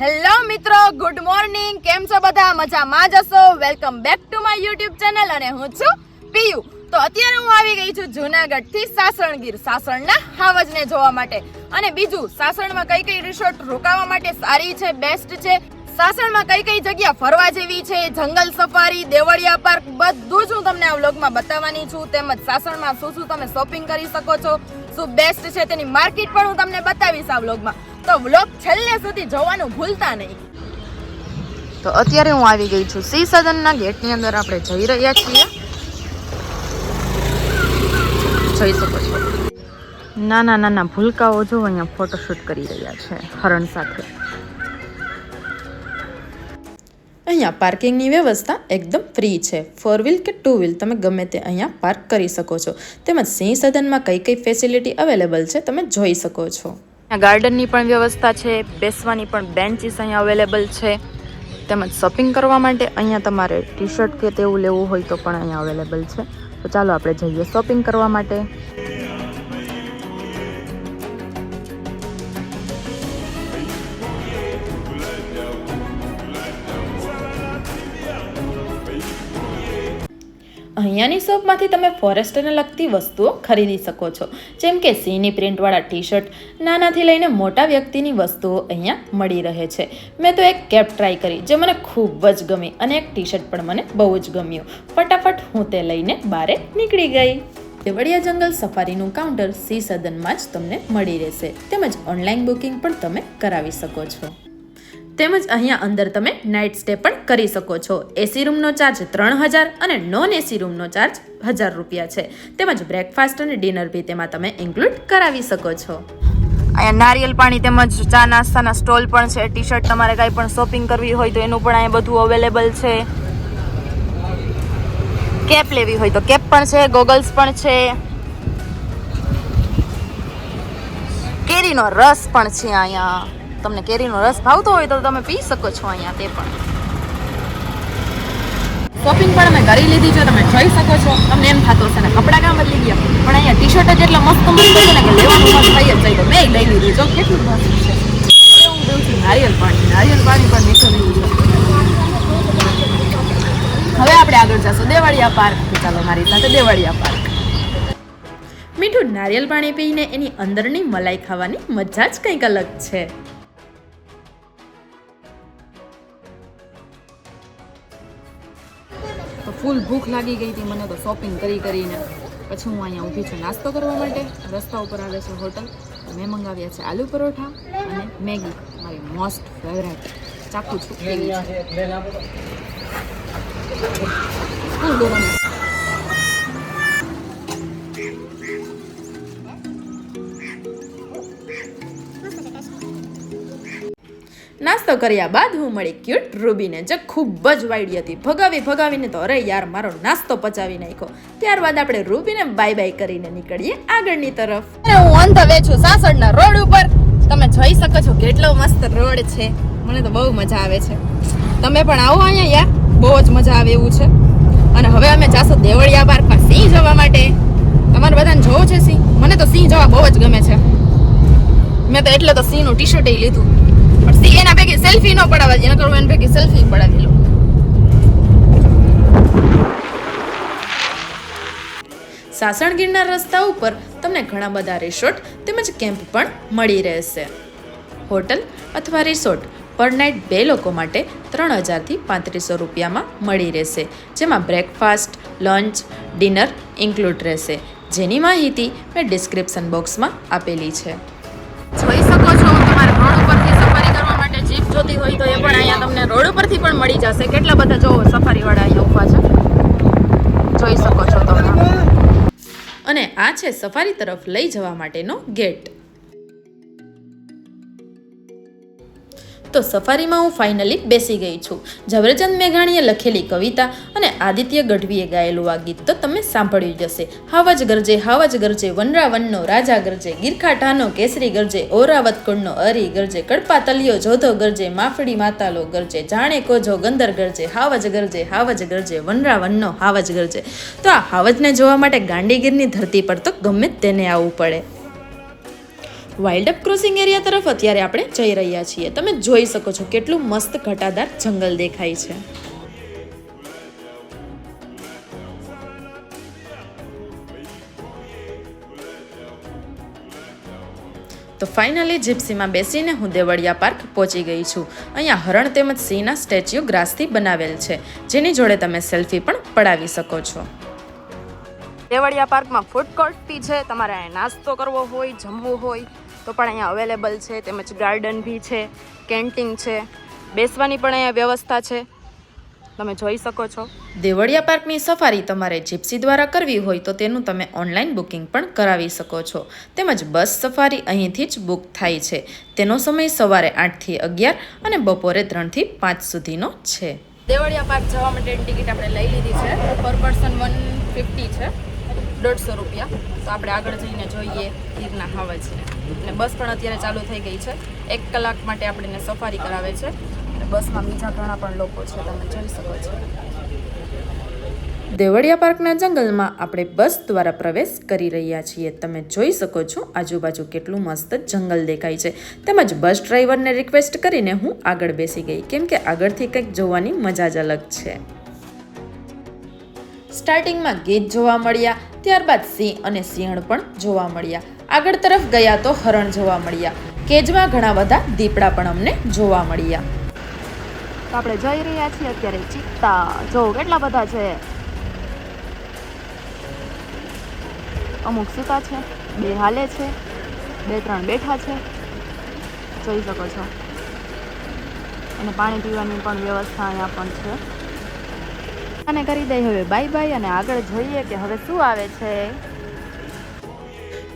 Hello મિત્રો, good morning. કેમ છો બધા? મજામાં જ હશો. Welcome back to my YouTube channel અને હું છું પીયુ. તો અત્યારે હું આવી ગઈ છું જૂનાગઢ થી સાસણગીર, સાસણના હાવજને જોવા માટે. અને બીજું, સાસણમાં કઈ કઈ રિસોર્ટ રોકાવા માટે સારી છે, બેસ્ટ છે, સાસણમાં કઈ કઈ જગ્યા ફરવા જેવી છે, જંગલ સફારી, દેવળિયા પાર્ક, બધું જ હું તમને આ વ્લોગમાં બતાવવાની છું. તેમજ સાસણમાં શું શું તમે શોપિંગ કરી શકો છો, શું બેસ્ટ છે તેની માર્કેટ પણ હું તમને બતાવીશ આ વ્લોગમાં. તો વ્લોગ છેલ્લે સુધી જોવાનું ભૂલતા નહીં. તો અત્યારે હું આવી ગઈ છું સી સદનના ગેટની અંદર. આપણે જઈ રહ્યા છીએ. જોઈ શકો છો નાના નાના ભૂલકાઓ જો અહીંયા ફોટોશૂટ કરી રહ્યા છે હરણ સાથે. અહીંયા પાર્કિંગની વ્યવસ્થા એકદમ ફ્રી છે. 4 વ્હીલ કે 2 વ્હીલ તમે ગમે તે અહીંયા પાર્ક કરી શકો છો. તેમજ સિંહ સદનમાં કઈ કઈ ફેસિલિટી અવેલેબલ છે તમે જોઈ શકો છો. અહીંયા ગાર્ડનની પણ વ્યવસ્થા છે, બેસવાની પણ બેન્ચીસ અહીંયા અવેલેબલ છે. તેમજ શોપિંગ કરવા માટે અહીંયા તમારે ટી શર્ટ કે તેવું લેવું હોય તો પણ અહીંયા અવેલેબલ છે. તો ચાલો આપણે જઈએ શોપિંગ કરવા માટે. અહીંયાની શોપમાંથી તમે ફોરેસ્ટને લગતી વસ્તુઓ ખરીદી શકો છો, જેમ કે સિંહની પ્રિન્ટવાળા ટી શર્ટ, નાનાથી લઈને મોટા વ્યક્તિની વસ્તુઓ અહીંયા મળી રહે છે. મેં તો એક કેપ ટ્રાય કરી જે મને ખૂબ જ ગમી અને એક ટી શર્ટ પણ મને બહુ જ ગમ્યું. ફટાફટ હું તે લઈને બહાર નીકળી ગઈ. દેવળિયા જંગલ સફારીનું કાઉન્ટર સી સદનમાં જ તમને મળી રહેશે. તેમજ ઓનલાઈન બુકિંગ પણ તમે કરાવી શકો છો. તેમજ અહીંયા અંદર તમે નાઇટ સ્ટે પણ કરી શકો છો. એસી રૂમનો ચાર્જ 3000 અને નોન એસી રૂમનો ચાર્જ 1000 રૂપિયા છે. તેમજ બ્રેકફાસ્ટ અને ડિનર બી તેમાં તમે ઇન્ક્લુડ કરાવી શકો છો. અહીંયા નારિયેલ પાણી તેમજ ચા નાસ્તાના સ્ટોલ પણ છે. ટી શર્ટ તમારે કાંઈ પણ શોપિંગ કરવી હોય તો એનું પણ અહીંયા બધું અવેલેબલ છે. કેપ લેવી હોય તો કેપ પણ છે, ગોગલ્સ પણ છે, કેરીનો રસ પણ છે. અહીંયા તમને કેરીનો રસ ભાવતો હોય તો તમે પી શકો છો અહીંયા. તે પણ શોપિંગ પણ અમે કરી લીધી છે, તમે જોઈ શકો છો. તમને એમ થતું હશે ને કપડા કામ બદલી ગયા, પણ અહીંયા ટી શર્ટ જ એટલા મસ્ત મસ્ત છે ને કે લેવાનું મસ્ત થઈ જ જાય. તો મેં લઈ લીધી. જો કેટલું મસ્ત છે. હવે હું પીઉં છું નારિયેલ પાણી. નારિયેલ પાણી પણ મીઠું લીધું છે. હવે આપણે આગળ જશું દેવળિયા પાર્ક. ચાલો મારી સાથે દેવળિયા પાર્ક. મીઠું નારિયેલ પાણી પીને એની અંદરની મલાઈ ખાવાની મજા જ કંઈક અલગ છે. ફૂલ ભૂખ લાગી ગઈ હતી મને તો શોપિંગ કરીને. પછી હું અહીંયા ઊભી છું નાસ્તો કરવા માટે. રસ્તા ઉપર આવે છે હોટલ. મેં મંગાવ્યા છે આલુ પરોઠા અને મેગી, મારી મોસ્ટ ફેવરેટ. ચાખું છું કેવી છે. નાસ્તો કર્યા બાદ હું મળી ક્યુટ રૂબીને, જે ખૂબ જ વાયડી હતી. ભગાવીને તો અરે યાર મારો નાસ્તો પચાવી નાખ્યો. ત્યારબાદ આપણે રૂબીને બાય બાય કરીને નીકળીએ આગળની તરફ. હું ઓન ધ વે છું સાસણના રોડ ઉપર. તમે જોઈ શકો છો કેટલો મસ્ત રોડ છે. મને તો બહુ મજા આવે છે. તમે પણ આવો અહીંયા યાર, બહુ જ મજા આવે એવું છે. અને હવે અમે જાશું દેવળિયા પાર્કમાં સિંહ જોવા માટે. તમારે બધાને જોવું છે સિંહ? મને તો સિંહ જોવા બહુ જ ગમે છે. મેં તો એટલે તો સિંહનું ટી શર્ટ લીધું. એના ભેગી સેલ્ફી ન પડાવવા દે, એના કરું એના ભેગી સેલ્ફી પડાવી લો. સાસણગીરના રસ્તા ઉપર તમને ઘણા બધા રિસોર્ટ તેમજ કેમ્પ પણ મળી રહેશે. હોટલ અથવા રિસોર્ટ પર નાઇટ 2 લોકો માટે 3000 થી 3500 રૂપિયામાં મળી રહેશે, જેમાં બ્રેકફાસ્ટ, લંચ, ડિનર ઇન્ક્લુડ રહેશે, જેની માહિતી મેં ડિસ્ક્રિપ્શન બોક્સમાં આપેલી છે. જોઈ શકો છો તમારે રોડ ઉપરથી સફારી કરવા માટે જીપ જોતી હોય તો એ પણ અહીંયા તમને રોડ ઉપરથી પણ મળી જશે. કેટલા બધા જો સફારી વાળા અહીંયા ઊભા છે, જોઈ શકો છો તમે. અને આ છે સફારી તરફ લઈ જવા માટેનો ગેટ. તો સફારીમાં હું ફાઇનલી બેસી ગઈ છું. ઝવેરચંદ મેઘાણીએ લખેલી કવિતા અને આદિત્ય ગઢવીએ ગાયેલું આ ગીત તો તમે સાંભળ્યું જ હશે. હાવજ ગરજે વનરાવનનો રાજા ગરજે, ગીરખા ઠાનો કેસરી ગરજે, ઓરાવત કુળનો અરી ગરજે, કડપા તલિયો જોધો ગરજે, માફડી માતાલો ગરજે, જાણે કોજો ગંદર ગરજે, હાવજ ગરજે વનરાવનનો હાવજ ગરજે. તો આ હાવજને જોવા માટે ગાંડીગીરની ધરતી પર તો ગમે તેને આવવું પડે. વાઇલ્ડ અપ ક્રોસિંગ એરિયા તરફ અત્યારે આપણે જઈ રહ્યા છીએ. તમે જોઈ શકો છો કેટલું મસ્ત ઘટાદાર જંગલ દેખાય છે. તો ફાઇનલી જીપ્સીમાં બેસીને હું દેવળિયા પાર્ક પહોંચી ગઈ છું. અહીંયા હરણ તેમજ સિંહના સ્ટેચ્યુ ગ્રાસથી બનાવેલ છે, જેની જોડે તમે સેલ્ફી પણ પડાવી શકો છો. દેવળિયા પાર્કમાં ફૂડ કોર્ટ બી છે. તમારે અહીંયા નાસ્તો કરવો હોય, જમવું હોય તો પણ અહીંયા અવેલેબલ છે. તેમજ ગાર્ડન બી છે, કેન્ટીન છે, બેસવાની પણ અહીંયા વ્યવસ્થા છે, તમે જોઈ શકો છો. દેવળિયા પાર્કની સફારી તમારે જીપ્સી દ્વારા કરવી હોય તો તેનું તમે ઓનલાઈન બુકિંગ પણ કરાવી શકો છો. તેમજ બસ સફારી અહીંથી જ બુક થાય છે. તેનો સમય સવારે 8 થી 11 અને બપોરે 3 થી 5 સુધીનો છે. દેવળિયા પાર્ક જવા માટેની ટિકિટ આપણે લઈ લીધી છે. પર પર્સન 150 છે, 150 રૂપિયા. તો આપણે આગળ જઈને જોઈએ ગીરના હવે છે. અને બસ પણ અત્યારે ચાલુ થઈ ગઈ છે. 1 કલાક માટે આપણને સફારી કરાવે છે. બસમાં બીજા ઘણા પણ લોકો છે, તમે જોઈ શકો છો. દેવળિયા પાર્કના જંગલમાં આપણે બસ દ્વારા પ્રવેશ કરી રહ્યા છીએ. તમે જોઈ શકો છો આજુબાજુ કેટલું મસ્ત જંગલ દેખાય છે. તેમજ બસ ડ્રાઈવરને રિક્વેસ્ટ કરીને હું આગળ બેસી ગઈ, કેમ કે આગળથી કંઈક જોવાની મજા જ અલગ છે. સ્ટાર્ટિંગમાં ગીધ જોવા મળ્યા, ત્યારબાદ સિંહ અને સિંહણ પણ જોવા મળ્યા. આગળ તરફ ગયા તો હરણ જોવા મળ્યા. કેજમાં ઘણા બધા દીપડા પણ અમને જોવા મળ્યા. તો આપણે જઈ રહ્યા છીએ અત્યારે ચિત્તા. જો કેટલા બધા છે. અમુક સૂતા છે, 2 હાલે છે, 2-3 બેઠા છે, જોઈ શકો છો. અને પાણી પીવાની પણ વ્યવસ્થા અહીંયા પણ છે. અને કરી દઈ હવે બાય બાય અને આગળ જોઈએ કે હવે શું આવે છે.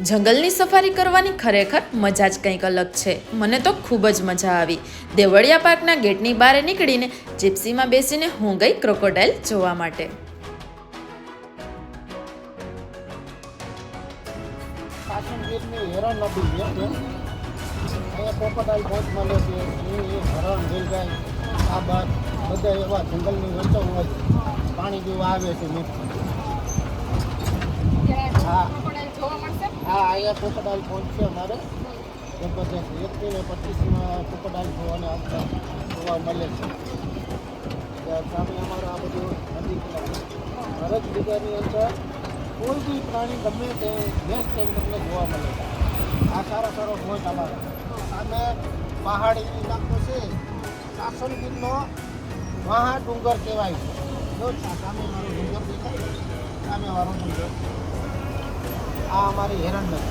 જંગલની સફારી કરવાની ખરેખર મજા જ કંઈક અલગ છે. મને તો ખૂબ જ મજા આવી. દેવળિયા પાર્કના ગેટની બહાર નીકળીને જીપ્સીમાં બેસીને હું ગઈ ક્રોકોડાઇલ જોવા માટે. પાણી પીવા આવે છે. હા, અહીંયા ક્રોકોડાઇલ પોઈન્ટ છે અમારે. જબરદસ્ત 1-25 ક્રોકોડાઇલ જોવા મળે છે. સામે અમારે આ બધું નદી હરેક જગ્યાની અંદર કોઈ બી પ્રાણી ગમે તે બેસ્ટ ટાઈમ તમને જોવા મળે છે. આ સારો પોઈન્ટ અમારો. સામે પહાડી ઇલાકો છે, સાસણગીરનો મહાડુંગર કહેવાય છે. જો સામે મારો ડુંગર દેખાય, સામે વાળો ડુંગર, આ અમારી હેરણ નદી.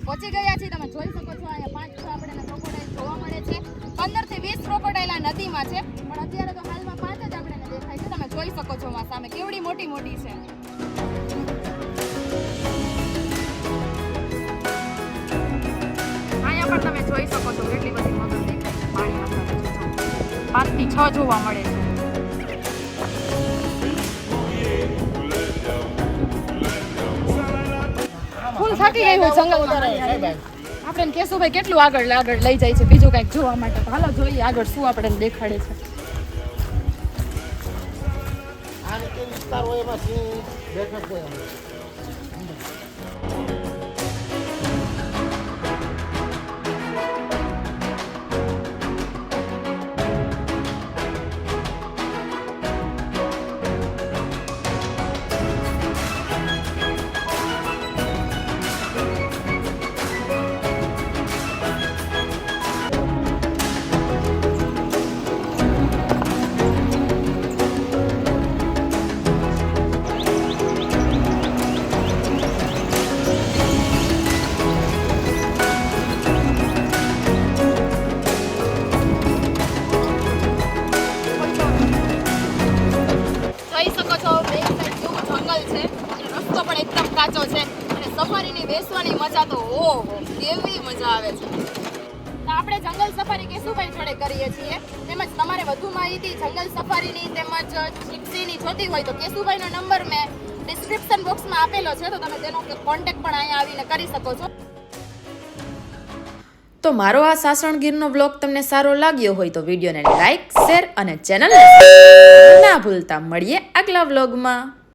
પહોંચી ગયા છીએ. તમે જોઈ શકો છો અહીંયા 5-6 આપણને ક્રોકોડાઇલ જોવા મળે છે. 15 થી 20 ક્રોકોડાઇલ આ નદીમાં છે, પણ અત્યારે તો હાલમાં 5 જ આપણને દેખાય છે. તમે જોઈ શકો છો સામે કેવડી મોટી મોટી છે. અહીંયા પણ તમે જોઈ શકો છો કેટલી બધી મગર દેખાય છે પાણીમાં. 5 થી 6 જોવા મળે છે. ફૂલ થાકી ગઈ હોય જંગલમાં. આપણે કહેશું ભાઈ કેટલું આગળ લઈ જાય છે બીજું કંઈક જોવા માટે. તો હાલો જોઈએ આગળ શું આપણને દેખાડે છે. આ રીતે વિસ્તાર હોય એમાં સિંહ બેઠક હોય. રસ્તો પણ એકદમ કાચો છે અને સફારીની બેસવાની મજા તો ઓહો કેવી મજા આવે છે. તો આપણે જંગલ સફારી કેશુભાઈ જોડે કરીએ છીએ. તેમજ તમારે વધુ માહિતી જંગલ સફારીની તેમજ જીપ્સીની જોતી હોય તો કેશુભાઈનો નંબર મેં ડિસ્ક્રિપ્શન બોક્સમાં આપેલો છે, તો તમે તેનો કોન્ટેક્ટ પણ અહીંયા આવીને કરી શકો છો. તો મારો આ સાસણગીરનો વ્લોગ તમને સારો લાગ્યો હોય તો વિડીયોને લાઈક, શેર અને ચેનલને ના ભૂલતા. મળીએ આગલા વ્લોગમાં.